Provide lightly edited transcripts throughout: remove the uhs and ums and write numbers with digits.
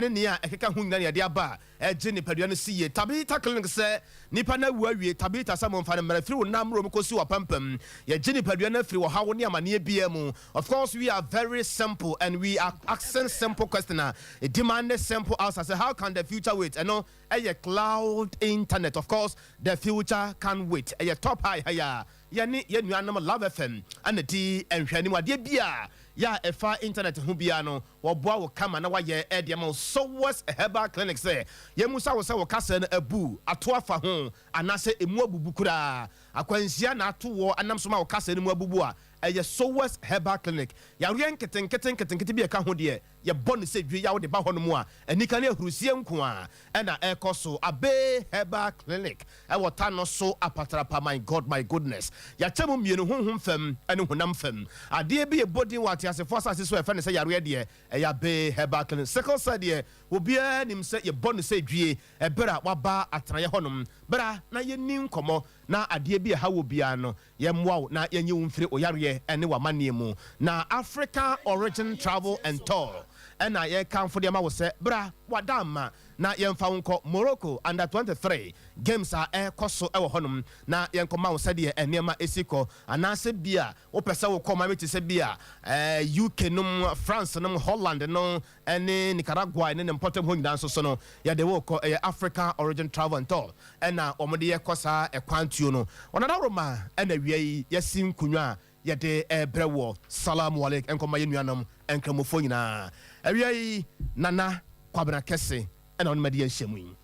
ene ne a ekeka hu nyina ne de aba eje ne padua no siye Tabita Clinic say nipa na wu awie Tabita samon fa ne mrafiri wo namro mkosi wa pampam ye je ne padua na firi wo hawo ne amane bia mu. Of course we are very simple and we are asking simple questioner demand simple answer. Say how can the future wait? No a cloud internet. Of course the future can wait. A top high higher yani ye nuanom Love FM and the enhwani wade bia ya efa internet ho bia no wo boa wo kama na waye e de ma so was herbal clinic say ye musa wo say wo kasa na abu ato afa ho anase emu abubu kura akwansia na ato wo anam so ma wo kasa na mu abubu a eye so was herbal clinic ya rien keten bi e ka ho de ye bone se dwe ya wo de ba ho no mu a anika na ahurusie nko a na e koso abe herbal clinic e wota no so apatrapa. My God, my goodness, ya chemu mienu honhom fam ene honam fam ade bi e body what as for asase so e fa ne say yare de e ya be herbal clinic second side de obi anim say ye bone se dwe e bera waba atraye honom bera na ye nin komo na ade bi e ha wo bia no ye mwa na ye nyi wo mfiri oyare ene wa mane mu na Africa Origin Travel and Tour and I can't for the amount say bra wadama na yemfa wonko Morocco under 23 games are koso e wo honum na yenko ma wo sade enema esiko anase bia wo pese wo koma me se bia UK num France num Holland no ene Nicaragua ene important ho ndan so no ya de wo ko Africa Origin Travel and Tour and na omode ye kosa e kwantuo no onada roma ena wiei yasim kunwa yede brewo salamu alaikum enko ma yenuanam enkramofo nyina awiei nana kwabena kese ena on media nhemu yi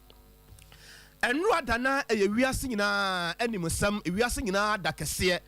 enru adana ewiase nyina animsam ewiase nyina da kese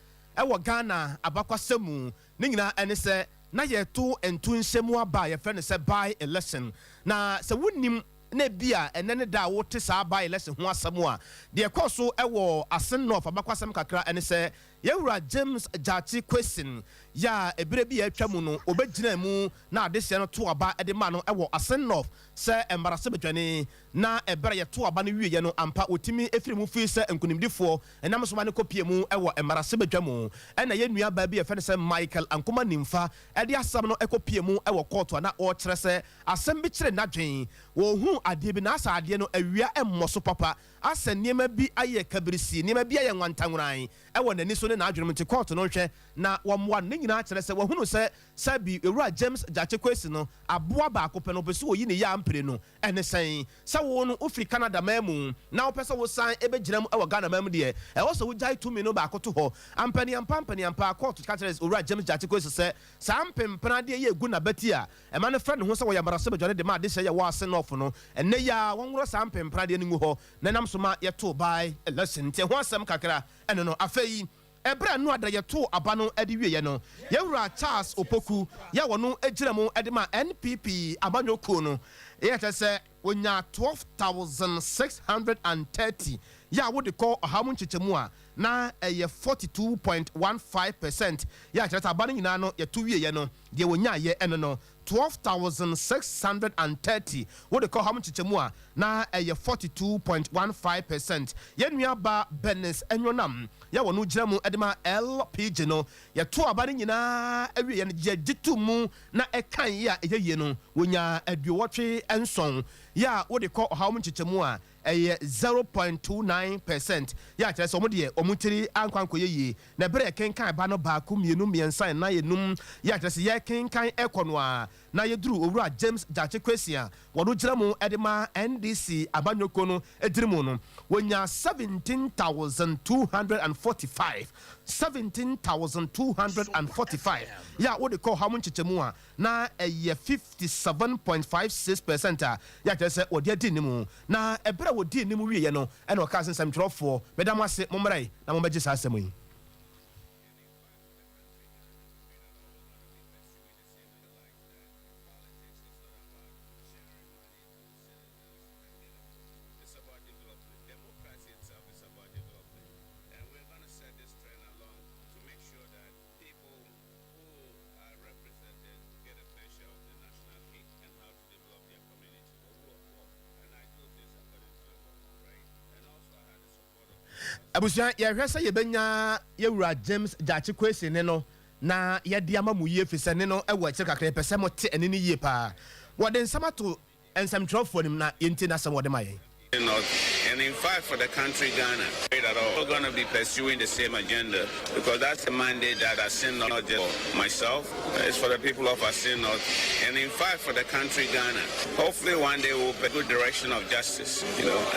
wo Ghana abakwasemu ne nyina ene se na yeto entu nhemu aba ye fe ne se by election na se wonim na bia enene da wote sa by election ho asemu a de ekoso ewo Asen of abakwasem kakra ene se yewura James Jachi question ya ebere bi atwa mu no obegina mu na adese no to aba ede ma no ewo Asen of se embarase betwane na ebere ye to aba no wiye no ampa otimi efiri mu fi se enkunimdifo enam so ma ne kopie mu ewo embarase betwa mu ena ye nua ba bi e fe se Michael Ankoma Nimfa ede asam no ekopie mu ewo court na o kire se asem bi kire nadwen wo hu ade bi na asa ade no awia emmoso papa asa niema bi aye kabirisi niema bi aye nwantanwran ewo nani so ne na adwene mte court no hwe na wamwa ne nyina kire se wo hunu se sabi ewura James Jache kwesi no aboa ba akopɛ no pese oyi ne ya ampere no ene sen sa wo no ofri Canada mamu na wo pese wo san ebegiram ewo Ghana mamu de e wo so wo jai to me no ba akoto ho ampani ampa court ka kire ewura James Jache kwesi se sa ampempena de ye gu na bati a e ma ne friend ho se wo ya marase bedwane de ma de se ye wo Asen of no ene ya wonworo sa ampempena de ngu ho na nam so ma ye to by election te ho asem kakra ene no afei ebra no ada ye to aba no ade wiye no yewura Charles Opoku ya wono egira mu ede ma NPP abanyoko no ye tese wonya 12,630 ya wo de call ahamu nchechemu a na eye 42.15% ya tese aba no nyina no ye to wiye no de wonya ye eno no 12,630 what they call how much chemua na 42.15% yenua ba Benes enwonam ya wonu giramu edema LPG no ya to abane nyina awie ye jitu mu na ekan ya eyeye no wonya aduwotwe enson ya what they call how much chemua 0.29% ya kire so mo de omutiri ankwanko yeye na bere kenkan ba no ba ku mienu miensan na yenum ya kire se ye kenkan ekono a na yeduru owura James Jache Kwesia wono giramu edema NDC abanyoko no edirimu no wonya 17,245 ya what they call how much chemu a na 57.56% ya kire se odi adinimu na ebere wodi nimu wiye no ena oka sensam twerofo medam ase momrai na mombeje sa asemu yi abusia ye hwese ye benya yewura James Jache Kwesi ne no na ye de ama mu ye fise ne no ewo akire kakra pese mo te ene ne yie pa wode nsamato and some drop for him na yenti na some wode maye. And in fact, for the country Ghana, at all, we're going to be pursuing the same agenda because that's the mandate that I send not just for myself, it's for the people of Asin North. And in fact, for the country Ghana, hopefully one day we'll put a good direction of justice,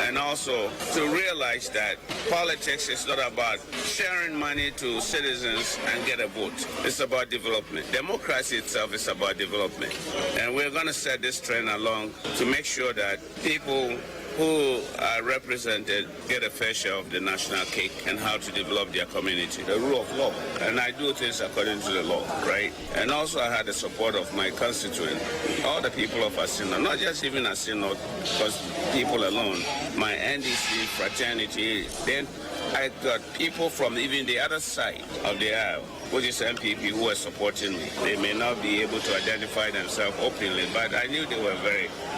and also to realize that politics is not about sharing money to citizens and get a vote. It's about development. Democracy itself is about development. And we're going to set this trend along to make sure that people who are represented get a fair share of the national cake and how to develop their community. The rule of law. And I do things according to the law, right? And also I had the support of my constituent, all the people of Asino, not just even Asino, because people alone, my NDC fraternity, then I got people from even the other side of the aisle, which is MPP, who are supporting me. They may not be able to identify themselves openly, but I knew they were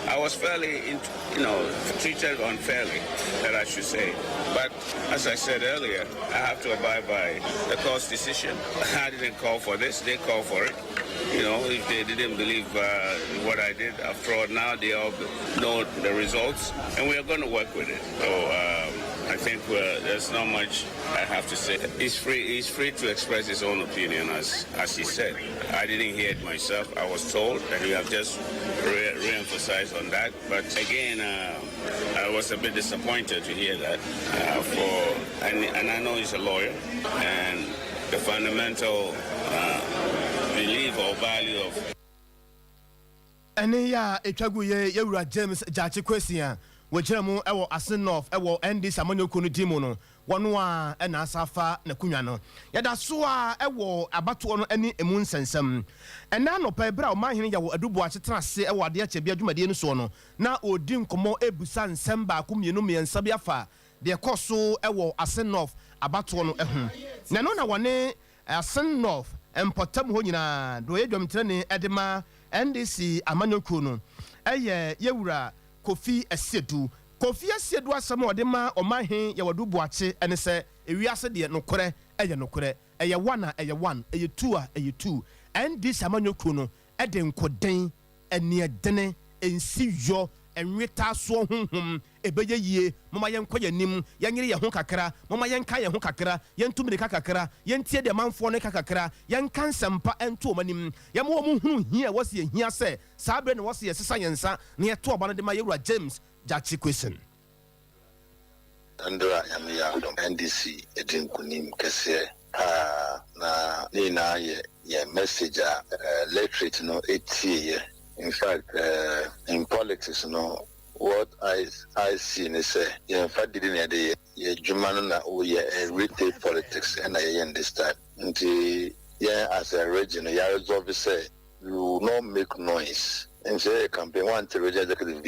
I was fairly, treated unfairly, that I should say. But as I said earlier, I have to abide by the court's decision. I didn't call for this, they called for it. If they didn't believe what I did, after all, now they all know the results, and we are going to work with it. So I think there's not much I have to say. He's free to express his own opinion, as he said. I didn't hear it myself. I was told, and you have just re-emphasized on that. But again, I was a bit disappointed to hear that. And I know he's a lawyer, and the fundamental belief or value of. Ene ya etwagu ye Yewura James Jachi Kwesian wojiramu ewo Asinof ewo ND Samanyoko no dimu no wono a na asafa na kunwa no yada so a ewo abato no ani emu nsensem ena no pa bra o mahene ya wo adubu achetena se ewo ade ache bia dwumade no so no na odi nkomo ebusa nsem ba ko mienu miensa bia fa de koso ewo Asinof abato no ehun na no na wone Asinof empotam ho nyina do yedwam trene edema NDC Amanyoko no eye Yewura Kofi Asiedu asama odema omahen ya wadu buache ene se ewiase de nokore eye one eye two eye two NDC Amanyoko no ede nkoden ene dene ensiyo enweta so honhom ebeye yie mama yenko yanim yanyere ye ho kakra mama yenka ye ho kakra yentumire kakra yentie de manfo ne kakra yenka nsempa ento omanim yemo mu hunu hia wose hia se sabre ne wose yesesa yensa ne yeto oba no de ma Yewura James Jachi Kwesian Andra yamia NDC edin kunim kese na ni na ye message literate no etie. In fact, in politics, what I see is say, in fact, didn't the Jumana retail politics, and I understand. Until as a region, say you will not make noise. And say a campaign one to executive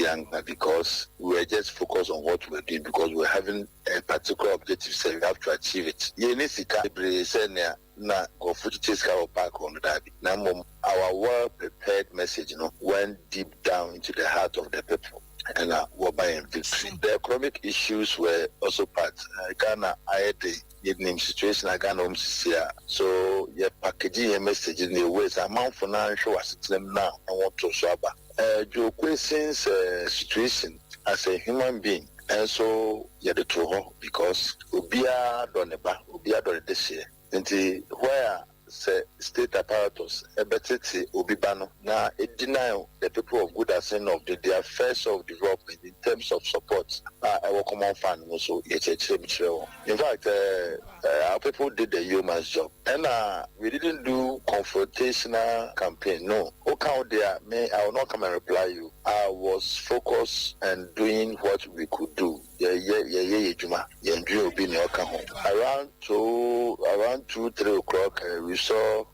because we are just focused on what we're doing because we're having a particular objective, so we have to achieve it. Na go fuji chase our back on that. Now our well prepared message, went deep down into the heart of the people and were buying victory. The economic issues were also part. Ghana I had the name situation I Ghana so packaging a message in the ways amount for now show us them now I want to show Joe Kwesian's situation as a human being. And so the true because Ubia Doneba, Ubia Don this year. Where say state apparatus ebetiti obibano na denial the people of good ascent of the affairs of development in terms of support our common fund also in fact our people did the yeoman's job and we didn't do confrontational campaign. No, okay, there may I will not come and reply you. I was focused and doing what we could do. Around 2-3 o'clock, we saw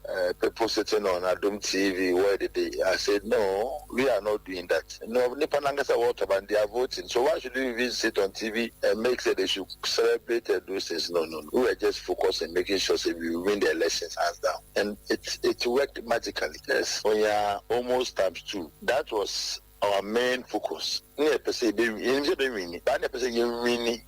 people sitting on Adom TV. Where did they? I said, no, we are not doing that. No, Nipanangasa water and they are voting. So why should we even sit on TV and make sure they should celebrate those things? No. We were just focused on making sure that we win the elections hands down, and it worked magically. Yes, we are almost ×2. That was our main focus.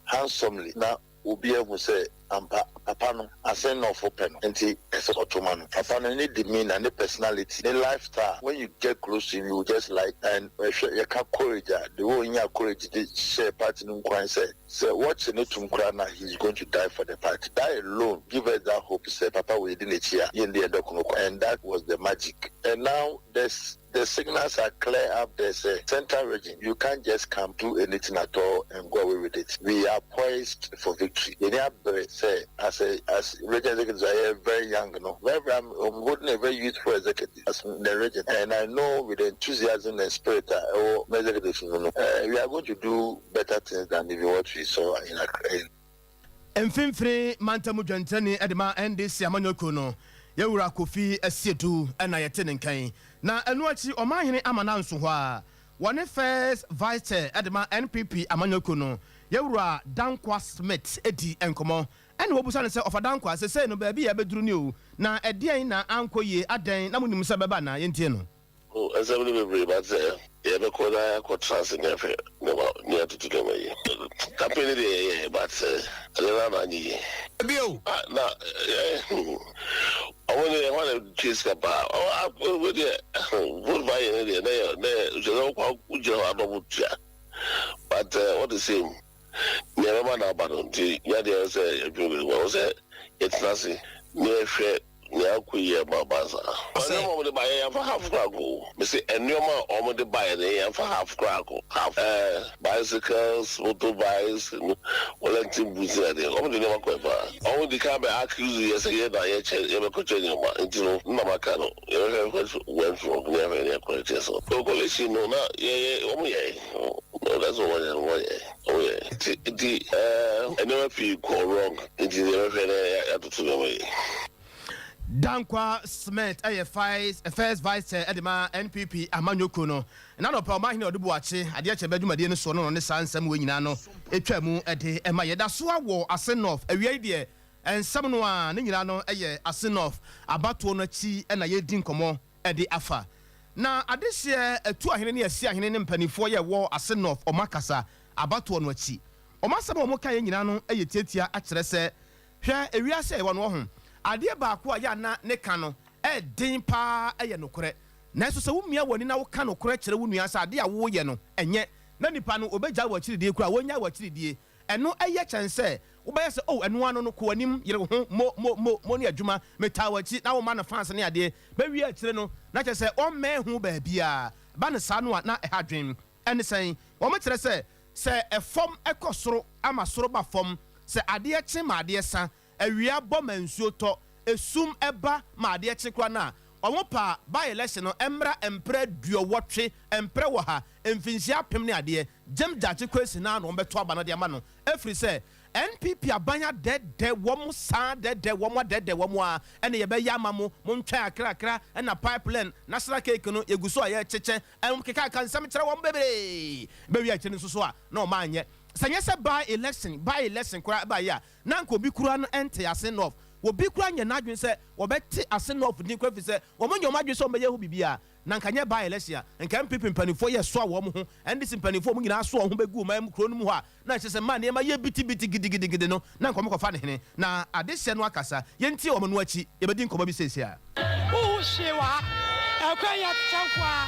Handsomely now. We'll be able to say papa no ase no for pen nti ese otoma no papa no need the mean and the personality the lifestyle when you get close to him you just like and you can courage the whole in your courage to share party no kwan say what's in it to na he's going to die for the party that alone give us that hope say papa we didn't cheer in the and that was the magic and now the signals are clear up there's a central region. You can't just come do anything at all and go away with it. We are poised for victory. In say as region executives are very young, you know. I'm holding a very youthful executive as the region. And I know with the enthusiasm and spirit or executives, we are going to do better things than what we saw in Accra. Mfimfiri Mantamu Jantani Edema NDC Amanyoko no. Yewura Kofi Asiedu na yete nkan na enu achi omahene amana nso ho a wone first vice chair edema NPP amanyoko no Yewura Dankwa Smith edi enkomo ene wobusa ne se ofa Dankwa se no ba bi ya beduru ni o na edian na ankoye adan na munim se beba na yentie no oh asabule bebre ba se ye be ko da ko trans ne fe ne atutu de mai campaign de but ala na ni bio na I want to chase about. Oh, I would vote by any but what the same. Never mind about it. Yadia said, it's nothing. Near fair. Near Babaza. I know the buyer for half crackle. Missy and no more over the buyer for half crackle. Half bicycles, motorbikes, electric boots. Only never quite far. Only the car by accuse yesterday that I ever could change into Namacano. You went from never any question. So, coalition, no, not, no, that's all oh, yeah. I never feel call wrong. It is never way. Dankwa Smith first vice chair edema NPP amanyoko no na no pa mahine odubuache ade ache badwumade ne so no ne sansam we nyina no etwa mu ede ema yeda so awo asenof awiai de ensam no a ne nyina no eye asenof abato no achi na yedi nkomo ede afa na adehye atu ahene ne asi ahene ne mpanifo ye wo asenof omakasa abato no achi omasam o moka ye nyina no eye tietia a kire se hwe ewiase e wo no ho ade baako a ya na ne ka no din pa eye nokore na so se wumia woni na wo ka nokore kire wo nua sa ade a wo ye no enye na nipa no obegya wo kire die kura wonya wo kire die eno eye kyense wo be se oh eno ano no ko anim yire ho mo ne adwuma meta wo chi na wo ma na fans ne ade be wi a kire no na kyese o me hu ba bia ba ne sa no na ha dwen ene sen wo mo kire se efom ekosoro ama soro ba fom se ade kye ma ade sa awia bom ansuo to esum eba ma ade kyekwa na omo pa by election no emra empre duowotwe empre wo ha emfinsia pem ne ade jem jache kwesi na no beto aba no de ama no efri se NPP abanya de wom sa de wom a ene ye be yama mo ntwa akrakra na pipeline national cake no eguso a ye cheche em keka kan sam kire wom bebre be wi a kire so a na o ma anye sanye se by election kura ba ya na nko bi kura no ente asenof wo bi kura nya na adwen se wo beti asenof din kwa fi se wo mo nyoma adwen se o be ye hu bibia na nkanye by election nka MPP mpanifo ye so a wo mo ho NDC mpanifo mo nyina so ho begu ma kuro no mu ha na kyese ma ne ma ye biti gidigidi no na nko mkofa ne hene na adehye no akasa ye ntie wo no achi ye bedi nko ba bi sesia o hyewa akwa ya chankwa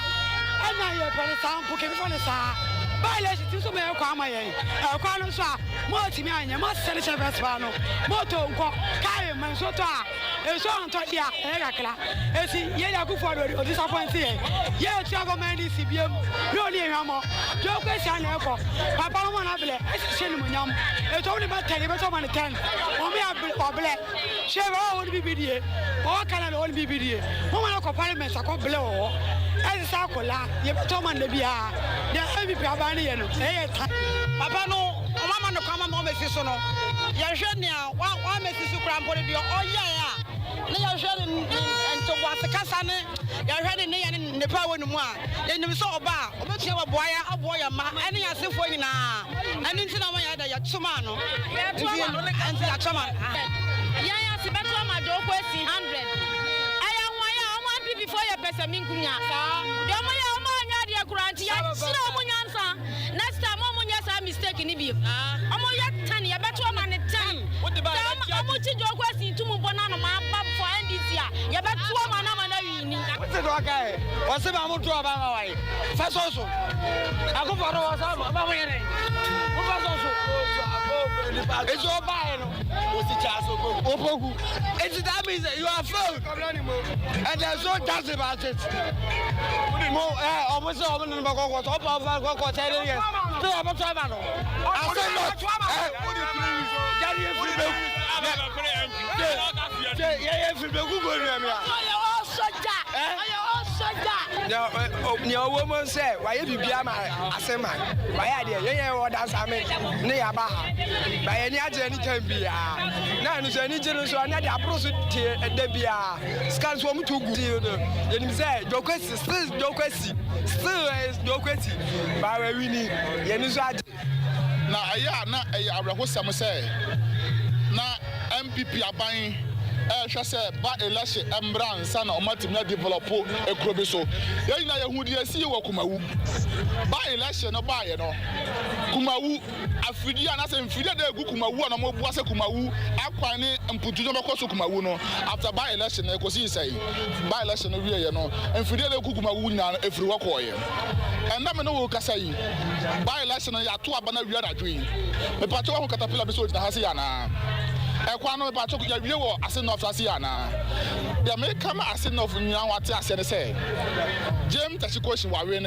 ana ye pere sampo ke bi fo ne sa baile ti so me kwa amaye kwa no so a mo timi anya mo sele che festival no mo to nko kai man so to a e so onto dia e gakla e si ye ya ku fo do o disappoint ye ti ago man di sibiem no ni ehwamo do kwesi anya ko papa no mo na bele e si se ni mo nyam e to ni ba tele be so man 10 o me abele she ba o ni bibidie o kala no ni bibidie mo ma ko parliament ko bele o e sa ko la ye to man de bia de MVP abani ye no e papa no o mama no kama mo mesi so no ye hwe ne a wa mesi so kra mpore dio o ye a ne ye hwe nto wase kasa ne ye hwe ne ye ne pa wonu mu a ye nim so oba o betua wa boya ma ene ya sefo nyina ene nti na mo ya da ya tuma no ya tuma no enti ya tuma ya si beto ma do kwesi 100 aya ho ya o mo before ye pesa minkunya de mo ya o mo nya de kuranti ya sira o mo nyansa next time o mo nya sa mistake ni bi o mo ya 10 ya beto ma ne 10 it okay. What's the mamma to Obama way? First also. I go for Obama. It's all buying. What's the chance of Opogu? It's that means that you are full. And there's no doubt about it. Almost all of them go top of what 10 years. To Abano. I said not. Your woman said, why you be a semi? Why are you what that's I mean? Near Baha. By any other can be. Now, it's any generous or not approach here at the Bia. Scans woman to good. Then he said, no question, still no question. Still is no question. By we need. Now, I am not some say. Now, MPP are buying. Say by election Embran son or Martin develop a crobiso. Yana who do see you Kumawu? By election or by Kumawu, Afridian as in Frida de Kumawu and more was a Kumawu, Aquani and Putumakosu Kumawuno after by election, I could see say by election of Riano and Frida de Kumawu if you walk away. And I'm no Casai by election I have 2 abana dream. The Pato Caterpillar episode in Hasiana. Ekwano ba choko ya wiwo asen of Asiana. The American asen of Nyan what I said say. James Tachikoshi wa win.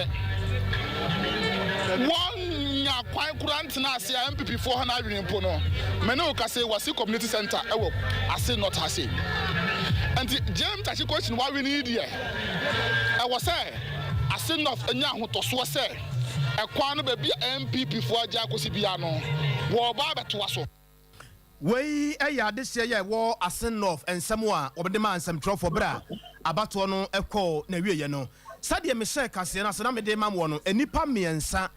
One ya kwai grant na asia MPP 400 in Pono. Meno kase wasi community center ewo asen not hase. And James Tachikoshi wa win here. I was say asen of nya ho to so say. Ekwano be bi MPP 4 ja kosi bia no. Wo ba beto aso. Wey eya this year war asen of and Samoa obedema and some for bra abato no ekọ na wie ye no sade me share kase na sana me de mam wono enipa miensa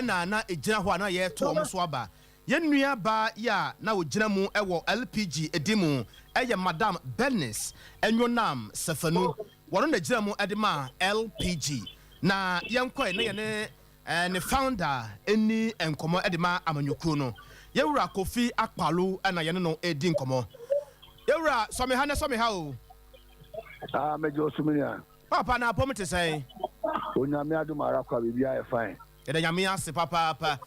na na ejina ho na ye to om so aba ye nua ba ya na ogina mu ewo LPG edimu eye Madam Bernice enwonam Sefanu wono na gina mu edema LPG na yenkoi na ye ne founder eni enkomo edema amanyuku no Yewura Kofi Akpalu ana yene no edi nkomo. Yewura so me ha o. Mejo Suminia. Papa na apomete say. Onyame adumara kwa bibia e fine. Ede nyame ase papa.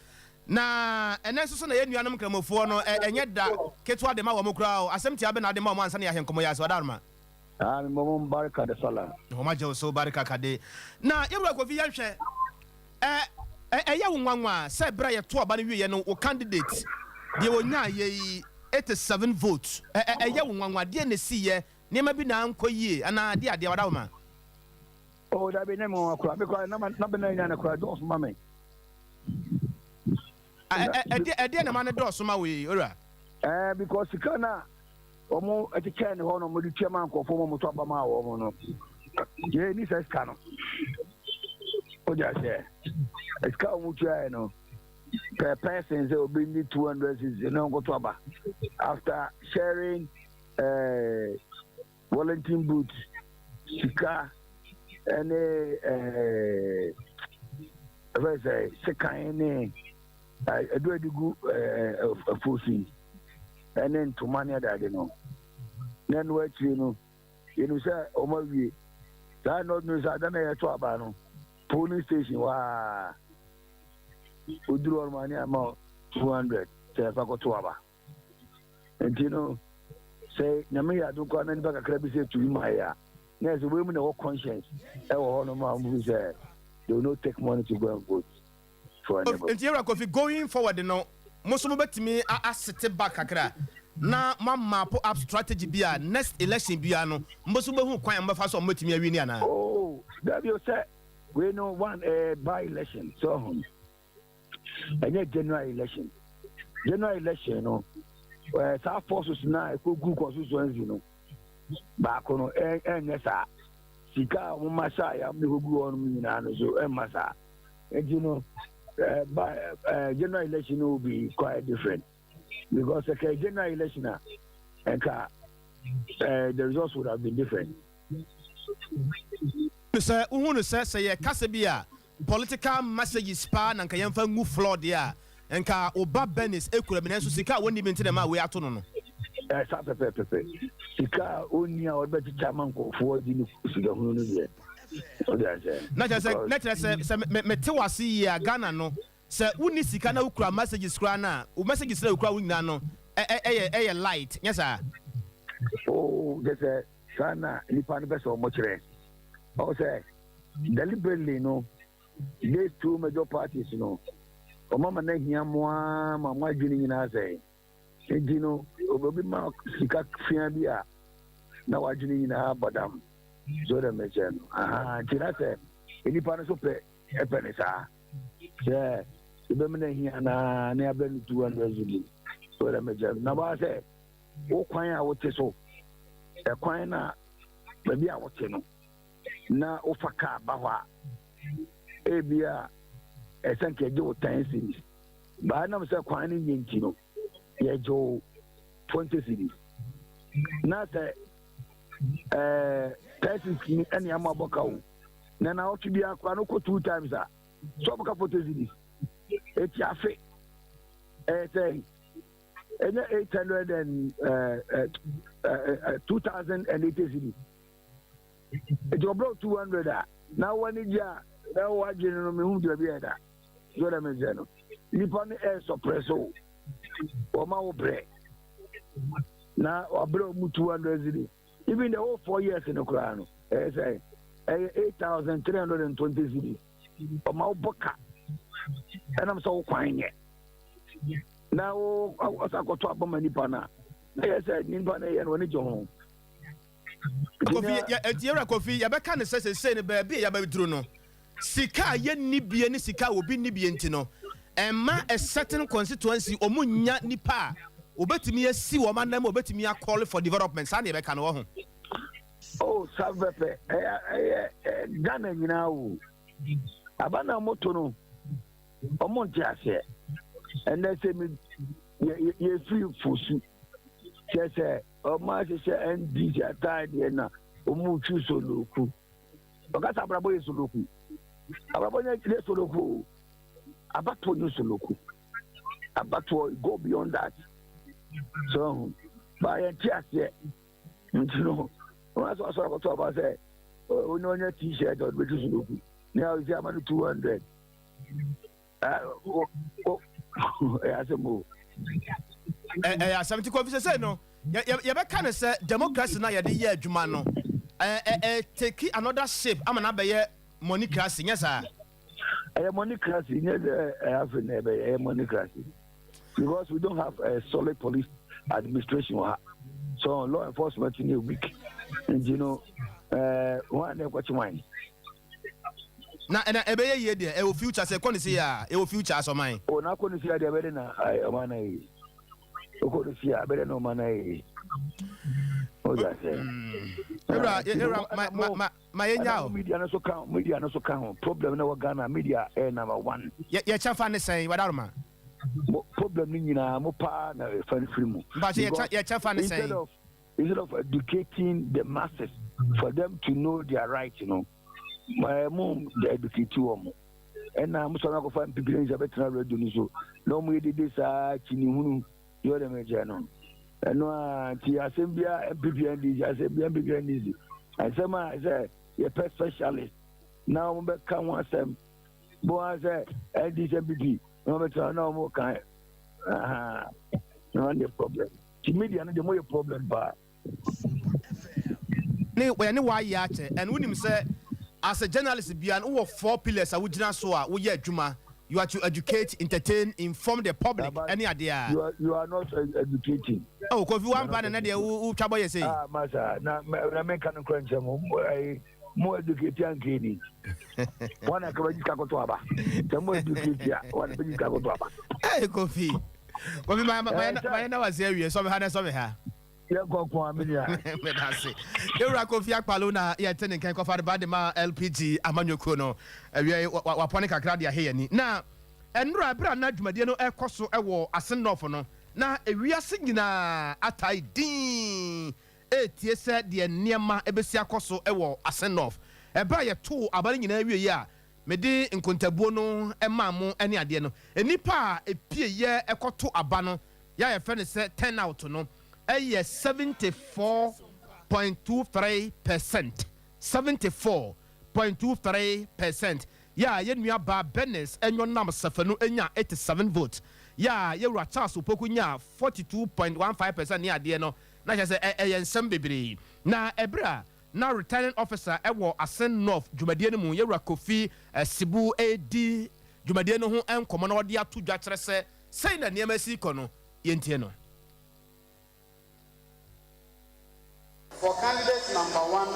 Na enenso so na ye nuanom kramofo no enye da ketwa de ma wo mokura o. Asem ti abe na de ma mo ansa na ya henkomo ya so darma. Mi momo barka de sala. Ho ma je so barka kade. Na Yewura Kofi yanhwe eya wonwanwa say bra ye to aba ne wie ye no o candidate de wonya ye 87 votes eya wonwanwa de ne si ye ne ma bi na ankoyie ana de ade wada woma o da be ne mo akura because na be na nya na akura do so ma me ade na ma ne do so ma we ora because kana omo etichen ho no mo di twema nkofo mo to aba ma wo mo no ye ni se ska no o ja se ska mo twa no per person say obi need 200 is no go to aba after sharing volunteer boot sika and say sekan ni do adigu fosi and then to money that no then we no you know say o ma wie that not news that na to aba no police station wa uduro money amount 200 say fa go to aba and you know say na me ya do ko na ni ba kakra bi say to my ya na say we mu na conscience e wo no ma mu say they will not take money to go and vote for anybody. And Yewura Kofi going forward no musumu betimi a sit back kakra na map up strategy bia next election bia no musumu hu kwan mbafa so metimi awi ni ana. Oh that you say we know one by election so and general election no sa forces na ko group constituency no ba ko no sa sika mo masa ya me go on me na no so masa you know by general election will be quite different because the general election and the results would have been different. Sir, uhunu say kasebia political messages pa na nka yemfa ngu floor dia nka oba Bernice ekura binenso sika woni bi ntine ma we ato no no sa pepe sika onia odbeti chairman ko fo di ni sika hunu no dia na say me te wase yi Ghana no say woni sika na ukura messages kura na o messages na ukura wonyina no eh light yes sir oh just sana nipa no beso mo kire o say deliberately no these two major parties no o mama na hia moa mama adwini nyina say edi no obi ma sika fia bi a na wadwini nyina badam so the mention tira say nipa no so pe epene sa yeah ebe me na hia na abenu 200 zuli so the mention na ba say o kwan a wote so e kwan na baby a wote no na o faka ba hwa ebia esanke je o tan series ba na me say kwan ni nyenti no ye jo 20 series na say person ni any amaboka o na o tubi akwa no ko 2 times a so boka 40 series eti afe say enya 800 and 2080 series it about 200 now when it ja na waje no me hu de bia da so da me je no nipa ni suppresso o ma wo bre na obro mu 200 series even the whole 4 years in the Quran say 8,320 series o ma wo boka and I'm so kwanye now asakoto aboma nipa na yes nipa na ye no ni jo ho Kofi ya Kofi ya beka ne say ne ba bi ya ba duru no sika ye nibie ni sika obi nibie nti no emma a certain constituency omunya nipa obetimi asi wo manam obetimi a call for development sa ne beka no ho oh savepe Ghana nyina wo abana moto no omonti ase and they say me ye free fusu say o ma se ND atade na o mu chu soloku o ga sabrabo ye soloku abrabo nya kire soloku abato ni soloku abato go beyond that so by entiase ntino o so abato aba say o no nya t-shirt o be chu soloku now is amanu 200 70 Kofi say no ye be kan say democracy na ye de ye adwuma no take another shape amana be ye monocracy yes sir monocracy monocracy because we don't have a solid police administration so law enforcement is weak and you know one what you mind na ebe ye de e future say kon say ya e future so man o na kon say de be na amana yi o kon say ya be na amana yi o ja say ma yenya media no so kan problem na Ghana media number 1 ye chafa ne say wadaruma problem ni nyina mo pa na fan free mu but ye chafa ne say instead of educating the masses for them to know their right, you know, my mom the educate you and I'm so not find people in Zabetna radio so no more did this chini you're the major no and no assembia MPP and and some I say a pet specialist now come one sem boy say and this MPP no better no more kind no the problem the media no the more problem but when why ya and when him say as a journalist be an over 4 pillars we jina so a we adwuma you are to educate, entertain, inform the public any idea you are not educating oh Kofi one ban na dey who twabo you say masa na me kan crunch mo educate and kini one akabaji ka ko to aba mo educate ya one akabaji ka ko to aba eh Kofi my na was here so me ha Yura Kofi Akpalo na ye tene kan kofa de bade ma LPG amanyoko no awie wapone kakra de ahe yani na enura bra na dwumade no ekoso ewo asenofo no na ewiase nyina atai din etie se de niema ebesi akoso ewo asenof eba ye to abale nyina awie ye a mede nkontabuo no emamu ene ade no enipa epie ye ekoto aba no ya ye fe ne se 10 out no 74.23%. 74.23%. 0.23%. Yeah, yenua ba Benes enyo nam sefanu enya 87 votes. Yeah, yewura Charles Opoku nya 42.15% ni ade no. Na je say ensem bebre. Na ebra na returning officer ewo Asen North dwumadie no mu yewura Kofi Sibu AD dwumadie no ho enkomo na ode ato dwa kere se sei na niam asi kono yentie no. For candidate number 1,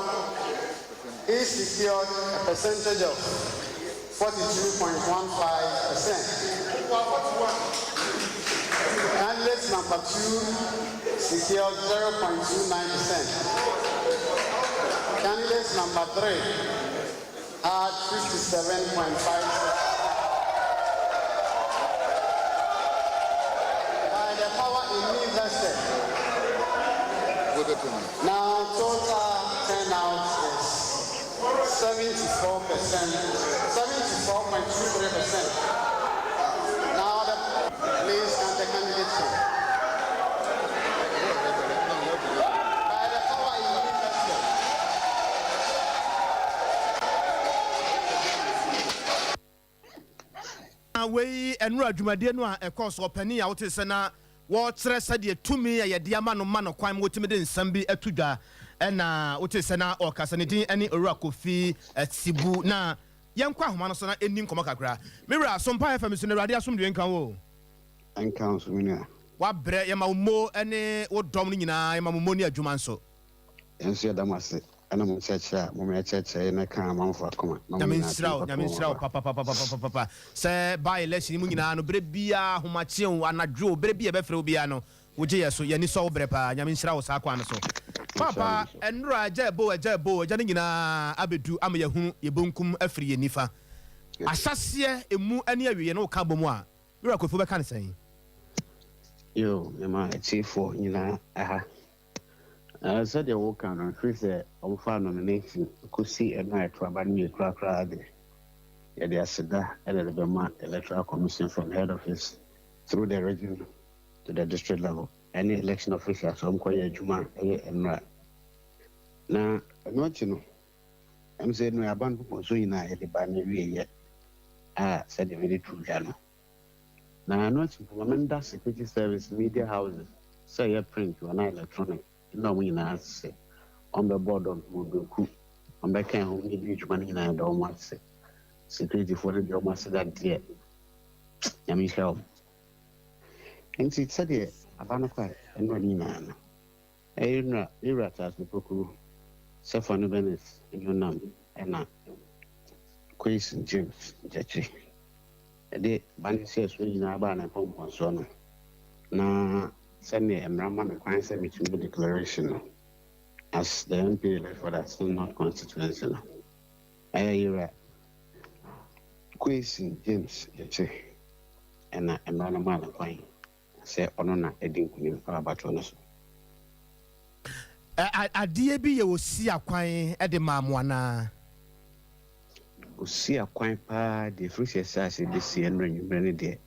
he secured a percentage of 42.15%. Candidate number 2 secured 0.29%. Candidate number 3 had 57.56%. By the power in me vested, now total turnout is 74%, 74.23%. Now please can the candidate show. By the power in me vested. We enura dwumadie no a ekos opani a wote se na wo kire se de tumi ye de ama no kwan mo timi de nsam bi atudwa na wote se na okasa ne din ani Owura Kofi Sibu na yenkwa ahoma no so na eni nkomo kakra mewura Sompa FM so na radio asomdwe nkan wo nkan so mina wa bre ye ma mo ene wo dom no nyina ye ma mo ni adwuma nso enso yadamase ana mo cheche mo me cheche na kan manfo akoma nyaminsiraw papa se by election mu nyina no bre bia homachew anadwo bre bia be frɛ bia no woje yeso ye ni so bre pa nyaminsiraw sa kwa no so papa enura ajebo aja ne nyina abedu ama yehunu yebonkum afiri ye nifa asase emu ani awiye no ka bomu a Owura Kofi be kan sen yo me ma chiefo nyina aha said the work on freezer of fan nomination could see a night to abandon me crack. Yet they are said that the Electoral Commission from head office through the region to the district level. Any election official, some quiet Juma, and right. Now, not you know, I'm saying no abandon so in a banner yet. Said the very true Jano. Now, I'm not implement security service media houses, say a print to an electronic. No, we not say on the board of Muduku, on the can who need huge money in I don't want to say. Security for the job must that dear. Yami help. And it said, Abanaka and Rodina. Aina, Iratas, the Poku, Sefan Venice, and your name, and not Quiz and James, Jetty. A day, Banny says, we in Abana, home on Sona. Now, send me a Raman acquaintance between the declaration as the MP for that still not constituency. I hear Quiz and James, and I'm not a man acquaintance. Say, Honor, I didn't know about us. I dear be you see a quine at the mamwana. See a quine pa, the free assassin, the sea and rain, dear.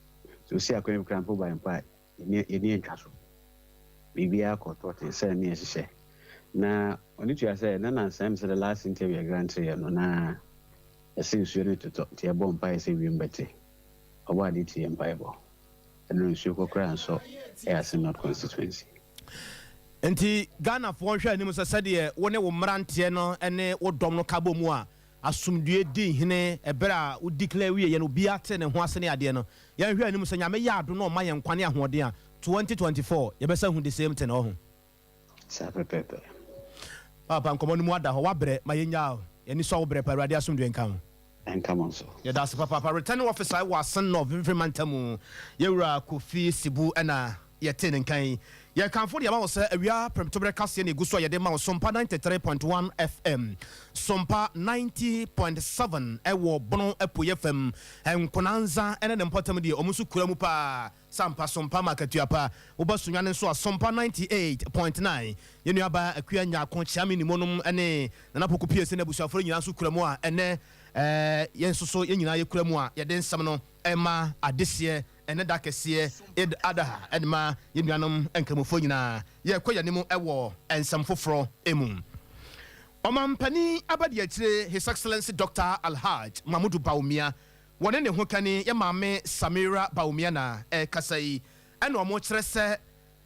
To see a quine crampo by and by in castle. Maybe I could thought and say, near say. Now, on it, you said, Nana Sam said the last interview, grandson, no, I seems you need to talk to your bomb by saving Betty. Or what did he in Bible? And you go cry so, as in not constituency. Enti Ghana for hwe anim so sede wo ne wo mrantie no ene wo dom no kabo mu a asumdue di hene ebera wo declare wie ye no bia te ne ho asene ade no ye hwe anim so nyame ya ado no ma ye nkwane ahode a 2024 ye besa hu the same thing ho sa pepe papa nkomo no mu ada ho wabre ma ye nya ye ni so wo bre pa rade asumdue nkan and come on so ye das papa returning officer wa son of Mantamu Owura Kofi Sibu na ye ten nkan ye kanfo de ma wo se awia premtobre kase ne guso ye de ma Sompa 93.1 FM Sompa 90.7 ewo bono epoye fm enkonanza ene ne mpotam de omusu kura mu pa sampa Sompa makatu apa wo basunwa ne so Sompa 98.9 ye nu aba akua nya kon chiame ni monum ene na poko piese na busuafo nyina so kura mu a ene yen soso ye nyina ye kura mu a ye de nsam no ema adese ene da kese ed ada edma yenuanom enkamufo nyina ye kwaya nimu ewo ensam foforo emu Omampani abadiachire His Excellency Dr. Alhaj Mahmoud Baumia wone ne ho kani ye maame Samira Baumia na kasai ene omo kire se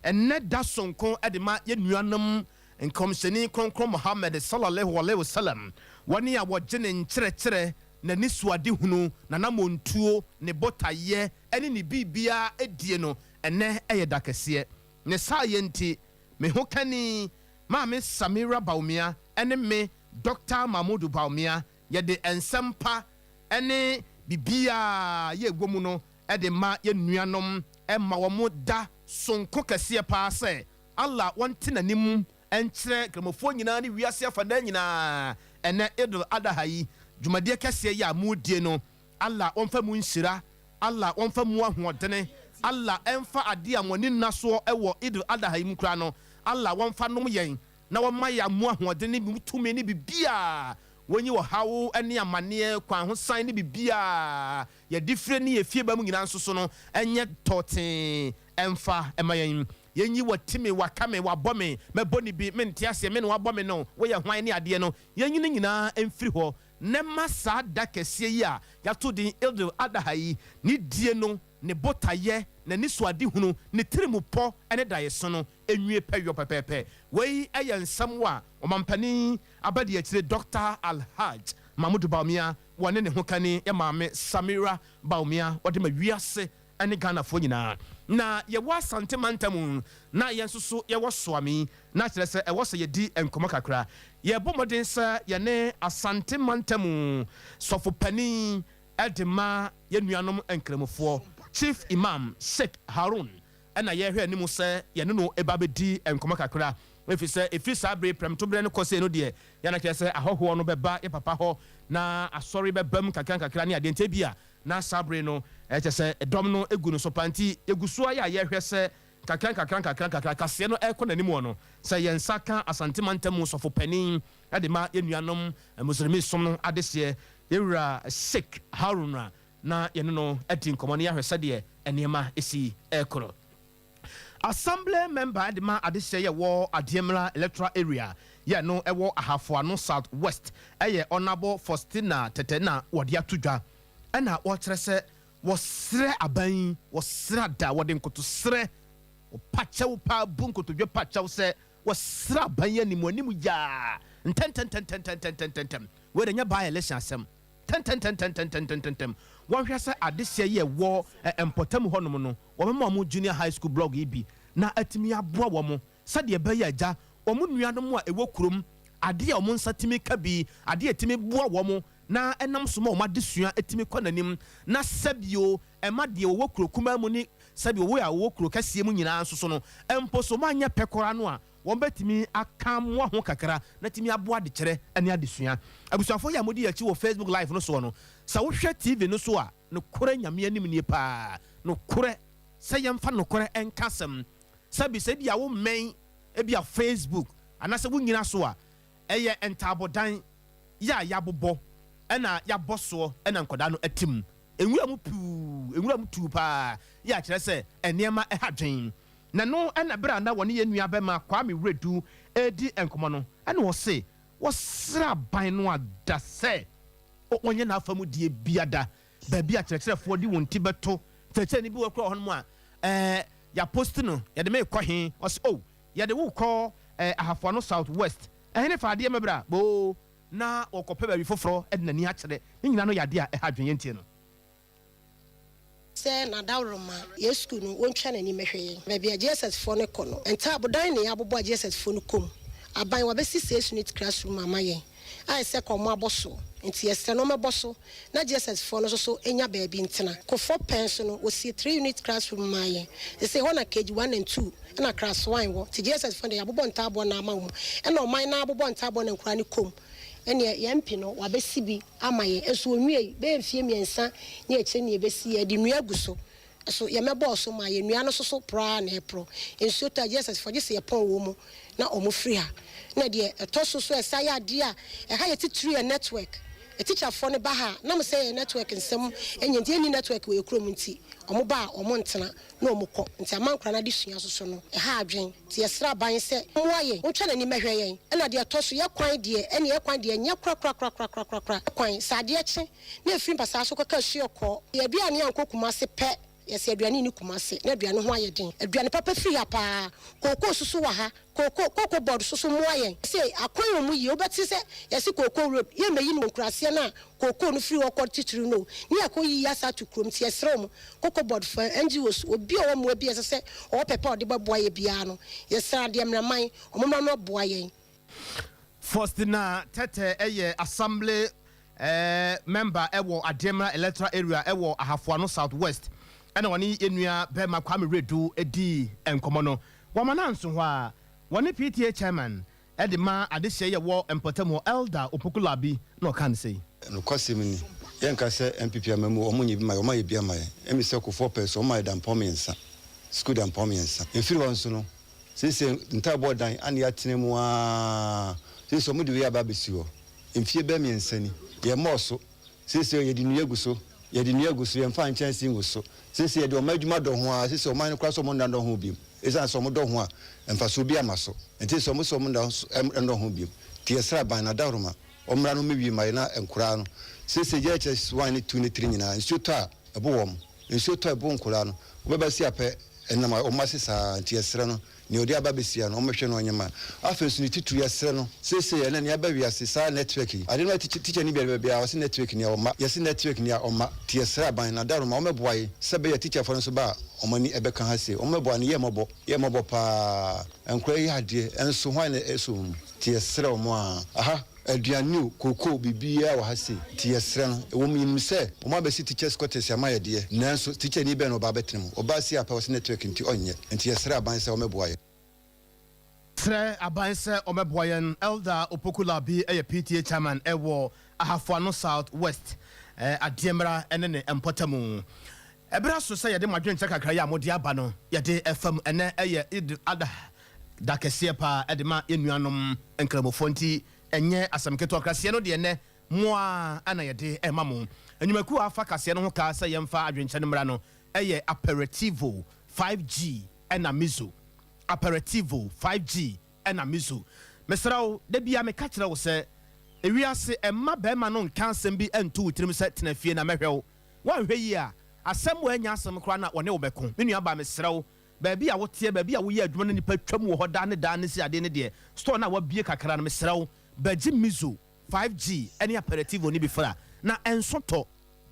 enne da sonko edema ye nuanam nkomhyeni kronkron Muhammad sallallahu alaihi wasallam woni a woje ne nkyerɛkyerɛ na nisuade hunu na namontuo ne botaye ene ne bibia edie no ene eye dakese ne sayenti me ho kani maame Samira Baumia ene me Dr. Mahmoud Baumia yede ensempa ene bibia ye egwomu no ede ma ye nuanom emma wo mo da sonko kase pa se Allah wonte nanim enkyere kramofo nyina ne wiase afada nyina ene Idul Adha yi dwumade kase ya mudie no Allah wonfa mu nhyira Allah wonfa mu ahoɔdene Allah emfa ade amoni naso ewo Idul Adha yi mukra no Allah wonfa nom yen na wama ya mu ahoɔdene bi tumi ne bibia wonyi wo hawo ene amane kwan ho san ne bibia ya difre ne efie ba mu nyina nso so no enye toten emfa emayen yenyi watime wakame wabome meboni bi mente ase me no wabome no wo ye hwan ne ade no yenyi ne nyina emfiri ho ne masa da kese yi a yato din Idul Adha yi ni die no ne botaye na ni suade hunu ne tirimupo ene daye so no enwie peyo pepepe wei eye nsam wa omampani abadi akire Dr. Alhaj Mahmoud Baumia wone ne ho kani ya maame Samira Baumia wode ma wiase ene Ghana fo nyina na ye wa asante mantamu na ye nsoso ye wo soami na kire se e wo se ye di enkomo kakra ye bomoden se ye ne asante mantamu sofo pani edema ye nuanom enkremofo Chief Imam Sheikh Harun ena ye hwe animu se ye no eba bedi enkomo kakra efi se efi sabre prem to bre no kose no de ya na kire se ahoho no beba ye papa ho na asori bebam kakra ne adente bia na sabre no se dom no egu no so panti eguso ya ye hwe se kakra kase no ekọ nanimu no se ye nsaka asantemantamu sofo panin ade ma enuanom muslimi som no adese yewura Sheikh Haruna na ye no edi nkomo ne ya hwese de enema esi ekoro assembly member ade ma adese ye wo Adiemra electoral area ye no ewo Ahafoano South West eye honorable Faustina Tetena wode atudwa ena wo kire se wo sre aban wo sra da wode nkoto sre wo pachew pa bunkoto dwe pachew se wo sra aban animu ya ntem we nya ba election asem ntem wo hwe se adehye ye wo empotam honom no wo mema mo junior high school blog ibi na atimi aboa wo mo sade ba ya agya wo mo nuanom a ewo kurom ade a wo nsatimi ka bi ade atimi boa wo mo na enam so ma o madesua etimi konanim na sabio ema de wo kuro kuma mu ni sabio wo ya wo kuro kasie mu nyina nso so no empo so ma anya pekora no a won betimi akam wo ho kakra na timi aboa de kire ene adesua abusuafo ya modi yachi wo Facebook live no so no sa wo hwe TV no so a no kore nyame anim nie pa no kore se yemfa no kore enkasem sabi se bia wo men e bia Facebook anase wo nyina so a eye entabodan ya yabobo ena ya boso ena nkoda no atim enwura mu tu pa ya kire se enema ehadwen na no ena bra na woni ye nua bema Kwame Redu edi enkomo no ena wo se wo sra ban no ada se onye na afamu die biada ba bia kire di wonti beto tete ni bi wo kro ho no a ya post no ya de me kwohe o se ya de wo call Ahafoano South West ehne fa de mebra bo na okope ba bi foforo edna ni akere ni nyina no yade a ehadwen yentie no se na dawroma yesku no wontwa na ni mehwe ba bia Jesus fo ne kono enta abodan ne abobo Jesus fo no kom aban wa besi 6 unit classroom amaye ai se komo aboso enti yesre no meboso na Jesus fo no so enya ba bi ntena ko 4 pence no wo si 3 unit classroom amaye they say hona kg 1 and 2 na class 1 wo ti Jesus fo ne abobo nta abo na amawo ena o man na abobo nta abo na nkura ne kom ene yempi no wabesi bi amaye eso onwie be mfie miensa ne eche ne ebesi ya di nua guso so yemebo so ma ye nua no so pra na epro enso ta Jesus for just ye pon wo mu na omo free ha na de etoso so esa ya de a ha ye titru network a teacher for ne ba ha na me say network nsem enye de ni network we krom nti ɔmo ba ɔmo ntena na ɔmo kɔ nti amankora na de sua so no ɛha adwen ti yɛsra ban sɛ mmoa yɛn wontwa n'anim ahwɛ yɛn ɛna deɛ ɛtɔ so yɛ kwan deɛ ɛne yɛ kwan deɛ nyɛ kora kwan saa adeɛ kye na ɛfiri mpasaa so kɔka ahyia kɔ yɛaduane ankɔ Kumase pɛ yɛsɛ aduane ne Kumase na aduane ho ayɛ den aduane papa firi ha paa kooko susu wɔ ha kooko board susu mmoa yɛn sɛ akwan wɔ mu yie wobɛte sɛ yɛse kooko road yɛmɛyi no nkuraseɛ no a kooko no firi wɔkɔ titiri no ne akɔyi asa to kurom ti yɛserɛ mu kooko board fa NGOs obi a wɔ mu abi ɛsɛ sɛ ɔwɔ pɛpɛ ɔde bɛboa yɛ biara no yɛsɛ adeɛ mmraman ɔmomra no boa yɛn Faustina Tete ɛyɛ assembly member ɛwɔ Ademra electoral area ɛwɔ Ahafoano Southwest ɛna wɔne enua bɛma Kwame Redu edi nkɔmɔ no wɔma nanso hɔ a wɔne PTA chairman ɛde ma adehye yɛ wɔ mpɔtamu Elder Opokulabi na ɔka ne sei no kwasem ni yɛnka sɛ MPP amamu ɔmo nye bi ma ɔmo yɛ bi ama yɛ emi sɛ kofo pɛs ɔmo ayɛ dampɔ miɛnsa school dampɔ miɛnsa efiri wɔn so no sese ntaabɔ dan ani atene mu a sese ɔmo de wi aba besi hɔ mfie bɛ miɛnsa ni yɛ mɔɔso sese yɛ di nua gu so yɛ mfa nkyɛnse ngu so sese yɛ de ɔmo adwuma dɔ ho a sese ɔmo kora so ɔmo nda dɔ ho bi ɛsan so ɔmo dɔ ho a mfa so bi ama so nti so ɔmo nda dɔ ho bi tie sra ban na daroma ɔmra no mewi mai na nkura no sese yɛ kyɛ 1 ne 2 ne 3 nyina nsuo tɔ a ɛbo wɔm nsuo tɔ ɛbo nkura no wobɛba si apɛ ɛnam ɔmo asesa tie sra no ne odi aba besia no ɔmhwɛ no onyema afa so ne titu yɛsrɛ no sese yɛ na ne aba wiase sa network yi ade no teacher ni bia bia wɔse network ni ɔma yɛse network ni ɔma tie sra ban na daroma ɔmɛboa yi sɛ bɛyɛ teacher fo no so ba ɔmani ɛbɛka ha se ɔmɛboa ne yɛ mɔbɔ paa nkora yi adeɛ ɛnso hwan na ɛso tie sra ɔmo a aha aduane koko bibia wɔ ha se tie sra no ɛwɔ mu nim sɛ ɔmo abɛsi teachers quarters ama yɛ deɛ nanso teacher ni bɛ no ɔba bɛtene mu ɔba si apa wɔse network nti ɔnyɛ nti yɛsrɛ aban sɛ ɔmɛboa yɛ Sre Abanse Omeboyan Elder Opokulabi ɛyɛ PTA chairman ɛwɔ Ahafoano Southwest Ademra ɛne Mpɔtamu ɛbra so sɛ yɛde madwen kyɛ kakra yɛ amode aba no yɛde FM ɛnɛ ɛyɛ Eid Ada dakɛseɛ pa ɛde ma enuanom nkramofo nti ɛnyɛ asɛm ketewa kraseɛ no deɛ nɛ moa ana yɛde ɛma mo enyumaku afa kaseɛ no ho ka sɛ yɛmfa adwenkyɛ no mmra no ɛyɛ aperitivo 5G ɛna mizo aperitivo 5G ɛna mizo mesrawo da bia me ka kyerɛ wo sɛ ewiase ɛma bɛma no nka asɛm bi ɛnto wutirim sɛ tena fie na mɛhwɛ wo wanhwɛ yi a asɛm wo anya asɛm kora na wɔne wo bɛko me nua ba mesrawo baabi a woteɛ baabi a woyɛ adwuma no nipa twam wɔ hɔ da ne si ade ne deɛ store na wabie kakra no mesrawo bɛgye mizo 5G ɛne aperitivo ni bi fra na ɛnso tɔ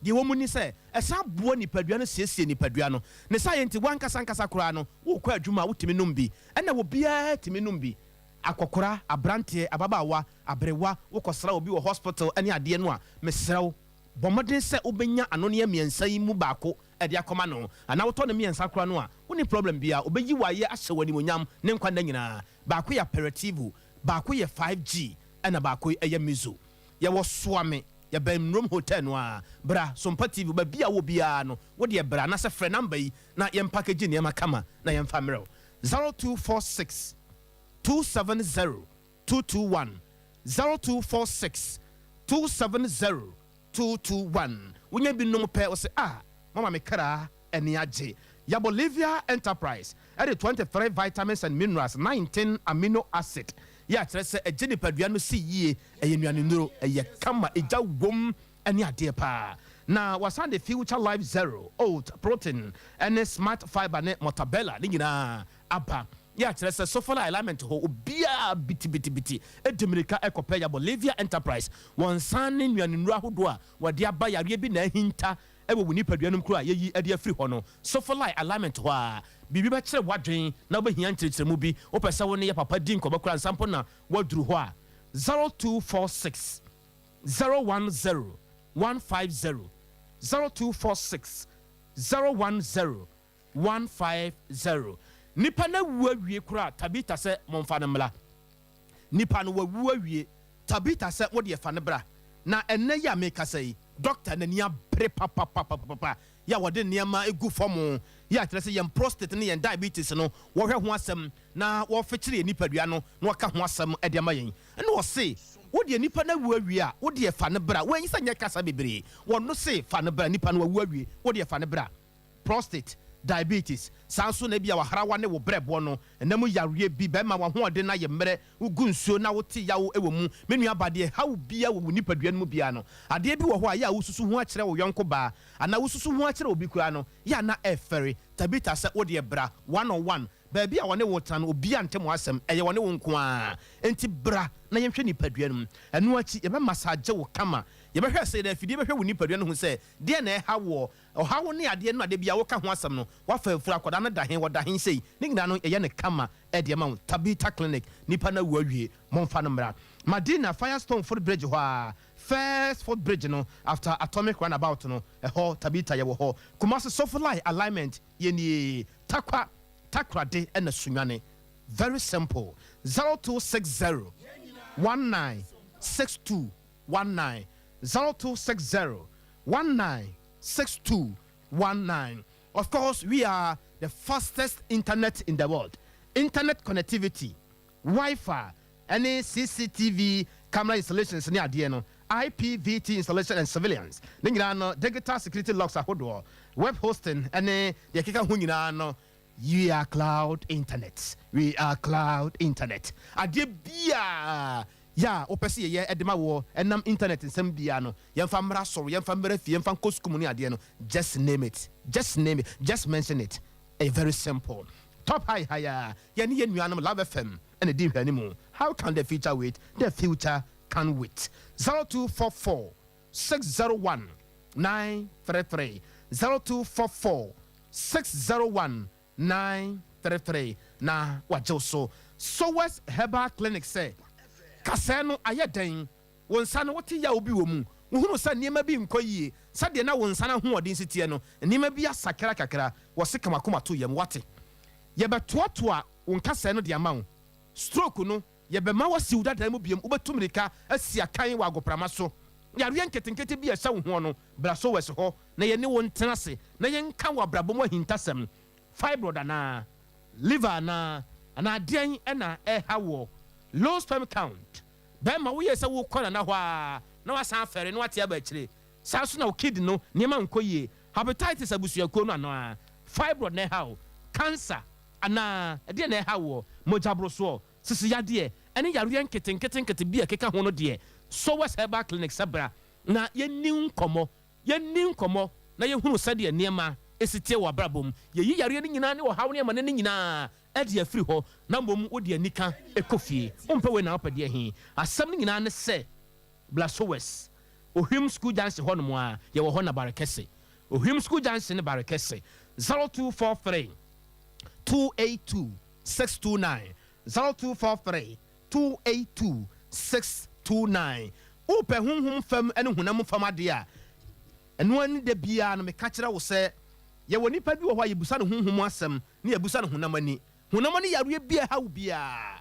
deɛ wɔ mu ni sɛ ɛsa boɔ nipadua no siesie nipadua no ne sa yɛ nti wankasa koraa no wokɔ adwuma wotumi nom bi ɛna wo biara tumi nom bi akɔkora abranteɛ ababaawa abrewa wokɔsra obi wɔ hospital ɛne adeɛ no a mesrɛw bɔmmɔden sɛ wobɛnya anoneɛ mmiɛnsa yi mu baako ɛde akɔma no anaa wotɔ no mmiɛnsa koraa no a wone problem bia wobɛyi wayɛ ahyɛ w'animonyam ne nkwa nda nyinaa baako yɛ aperitivo baako yɛ 5G ɛna baako ɛyɛ mizo yɛwɔ soame yɛbɛn room hotel no a bra Sompa TV ba bia wo bia no wo de bra na sɛ frɛ number yi na yɛn package nneɛma kama na yɛn fa mmerɛw 0246 270 221 0246 270 221 wonya bi nom pɛ wo sɛ mama me kra ɛne agye ya Bolivia Enterprise ɛde 23 vitamins and minerals 19 amino acid ya kyerɛ sɛ ɛgye nipadua no si yie ɛyɛ nnuane nnuro ɛyɛ kama ɛgya wom ɛne adeɛ paa na wasan de Future Life Zero oat protein ɛne smart fiber ne mortadella ne nyinaa aba ya kyerɛ sɛ sofola alignment hɔ obiaa biti ɛdimirika ɛkɔpɛ ya Bolivia Enterprise wɔn san ne nnuane nnuro ahodoɔ a wɔde aba yareɛ bi na ahinta ɛwɔ wo nipadua no kuro a yɛyi ɛde afiri hɔ no sofola alignment hɔ a bibi bɛkyerɛ wadwen na wobɛhia nkyerɛkyerɛmu bi wopɛ sɛ wo ne yɛ papa di nkɔbɔ kora nsampo na waduru hɔ a 0246 010 150 0246 010 150 nipa na wu awie kora tabita sɛ momfa no mmla nipa no wawu awie tabita sɛ wode yɛfa no bra na ɛnɛ yɛ a meka sɛ yi doctor na nia bre papa ya wode nneɛma egu fam ya kyerɛ sɛ yɛn prostate ne yɛn diabetes no wɔhwɛ ho asɛm na wɔfekyere nipadua no na wɔka ho asɛm ɛde ama yɛn ɛna wɔse wode nipa na wu awie a wode fa ne bra wɔn sɛ nyɛ kasa bebree wɔn no se fa ne bra nipa no wawu awie wode fa ne bra prostate, diabetes. Sanso na bia waharawa ne wo brebo no enam yareɛ bi bɛma wa hoɔden na yemmerɛ ugu nsuo na wote yawo ɛwɔ mu menu abade hawo bia wo nipadua no mu bia no adeɛ bi wɔ hɔ a ya wosusu ho akyerɛ wo yɔnko ba ana wosusu ho akyerɛ obi kura no ya na ɛfɛre tabita sɛ wo de bra 101 baabi a wɔne wo tena no obi ante mo asɛm ɛyɛ wɔne wo nko a enti bra na yɛhwɛ nipadua no mu ɛno akyi yɛbɛ massage wo kama yɛbɛhwɛ sɛ da afidie bɛhwɛ wo nipadua no ho sɛ deɛ na ɛha wɔ ɔhawo ne adeɛ no ade bia woka ho asɛm no wafa afura akɔda no dahen wɔda hen sei ne nyinaa no ɛyɛ ne kama ɛdeɛ ma wo tabita clinic nipa na wo awie momfa no mmra Madina Firestone footbridge hɔ a first footbridge no after atomic runabout no ɛhɔ tabita yɛwɔ hɔ Kumasi Sofalai alignment yɛnie takrade and sunyane. Very simple. 0260 196219 0260 196219. Of course, we are the fastest internet in the world. Internet connectivity, Wi-Fi, any CCTV camera installations near DNO, IPVT installation and surveillance. Digital security locks are web hosting, any the kika hunyano. We are cloud internet. We are cloud internet. Adebia ya opesi ye edema wo enam internet nsem bia no yemfa mra soro yemfa mra fie yemfa koskum ni ade no just name it. Just name it. Just mention it. A very simple. Top high higher. Ye ni nuanom Love FM and the hwanimu. How can the future wait? The future can wait. 0244 601 933 0244 601 933 na wajoso Sowes Herbal Clinic say kaseno ayeden wonsa no wote ya obi wo mu wohunu sa niema bi nkoyie sade na wonsa na hoodin sitie no niema bi asakra kakra wo se kamakoma to yam wate ye betoatoa wonkasa no de amawo stroke no ye be ma wasiw dada mu biem ubetumrika asia kan wa agoprama so yare nketenkete bi esa wo ho no bra Sowes ho na ye ne won tenase na ye nka wa brabo mo hintasem fibroid na liver na adean na hawo low sperm count be ma wo yesa wo kona na hwa na wasan fere na wate aba kire sa so na wo kid no niema nkoyie hepatitis abusuako no ano fibroid na hawo cancer ana ade na hawo mojabroso sisi yade ene yare nketenkete bi akeka ho no de Sowes Herbal Clinic sabra na yenni nkomo na yehunu sade niema esitie wa brabom ye yi yare ni nyina ne wo hawo ne ma ne nyina ade afiri ho na mbom wo de anika ekofie ompe we na opade ahi asam ni nyina ne se bla Sowes ohim school junction ho no mo a ye wo ho na barekese ohim school junction ne barekese 0243 282 629 0243 282 629 ope hunhum fam ene hunam fam ade a eno ani de bia no me ka kire wo se ye woni pa bi wo hɔ yebusa no honhom asɛm ne yebusa no honamani yare bia hawo bia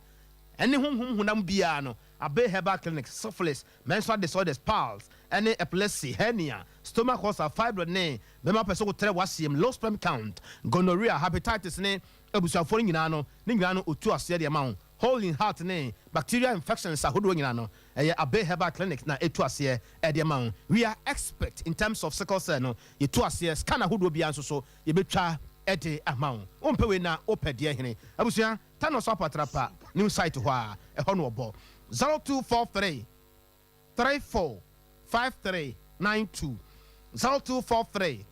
ene honhom bia no Abe Herbal Clinic syphilis menstrual disorders pals ene epilepsy hernia stomach ulcer fibroid ne bema person ko tre wasiem low sperm count gonorrhea hepatitis ne abusuafo nyina no otu ase de ma ho hole in heart ne bacterial infections ahodo nyina no Abe Herbal Clinic na etu ase de ma ho. We are expert in terms of sickle cell no etu ase scan ahodo bia nso so ye betwa ede amount ompe we na opede hene abusua tano so patrapa new site ho a ho no obo 0243 34 5392 0243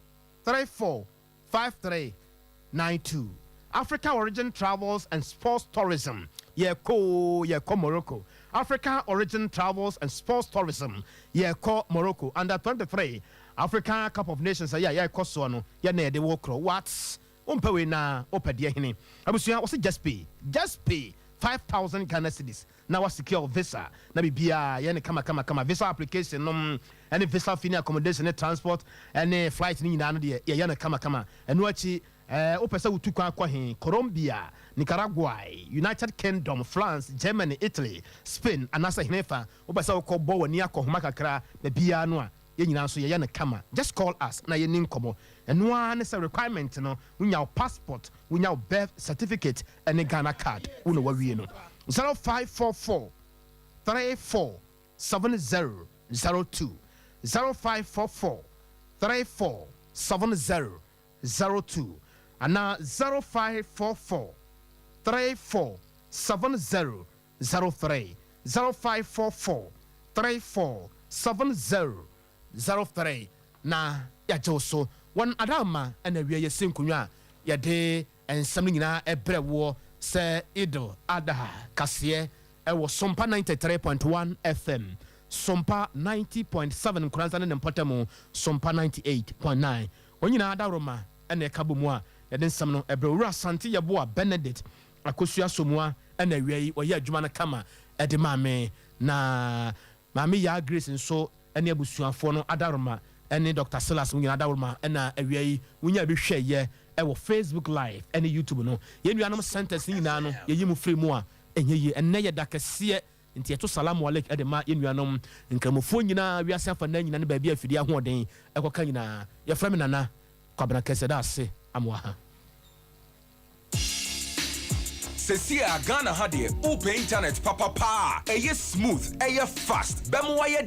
34 5392. Africa Origin Travels and Sports Tourism. Yeko Morocco. Africa Origin Travels and Sports Tourism. Yeko Morocco. Under 23 African Cup of Nations. Yeko Sono. Ne de wokro. What's umpewe na opedie hini. Abusuya wasi just pay 5,000 Ghana cedis. Now was secure visa. Na bibia yene kama visa application any visa fee accommodation and transport any flight ni nyina no de yene kama. Eno achi opesa utu kwa hin Colombia, Nicaragua, United Kingdom, France, Germany, Italy, Spain, anasa hinefa opesa ukobbo wani akoma kakra bibia no a ye nyina so ye kama. Just call us na ye nin komo. Eno an is a requirement no unya passport, unya birth certificate and a Ghana card. Uno wa wie no 0544 34 7002 0544 34 7002 02 ana 0544 347003 0544 347003 na yagye so wan adama ana wie yɛ senkunwa yɛde ensam nyina ebrewo sɛ idol ada kaseɛ ɛwɔ Sompa 93.1 FM Sompa 90.7 Kuranza ne mpɔtamu Sompa 98.9 onyina adaroma ɛna ɛkabo mu a yɛde nsam no ebrewura Asante yɛbo a Benedict akosua somua ɛna wie wɔyɛ adwuma no kama ɛde maame na maame ya Grace nso ɛne abusuafo no adaroma ɛne Dr. Silas nyina adaroma ɛna awie wonya bi hwɛ yɛ ɛwɔ Facebook live ɛne YouTube no yɛnuanom centers nyina no yɛyi mu free mu a ɛnyɛ yi ɛnɛ yɛ dakɛseɛ nti ɛto salamu alek ɛde ma yɛnuanom nkramofo nyina wiase afa na nyina ne baabi afidi ahoɔden ɛkɔka nyina yɛfrɛ me nana kwabena kɛsɛ da ase amoa Sesia Ghana had it open internet papa pa. Smooth, fast. Bemo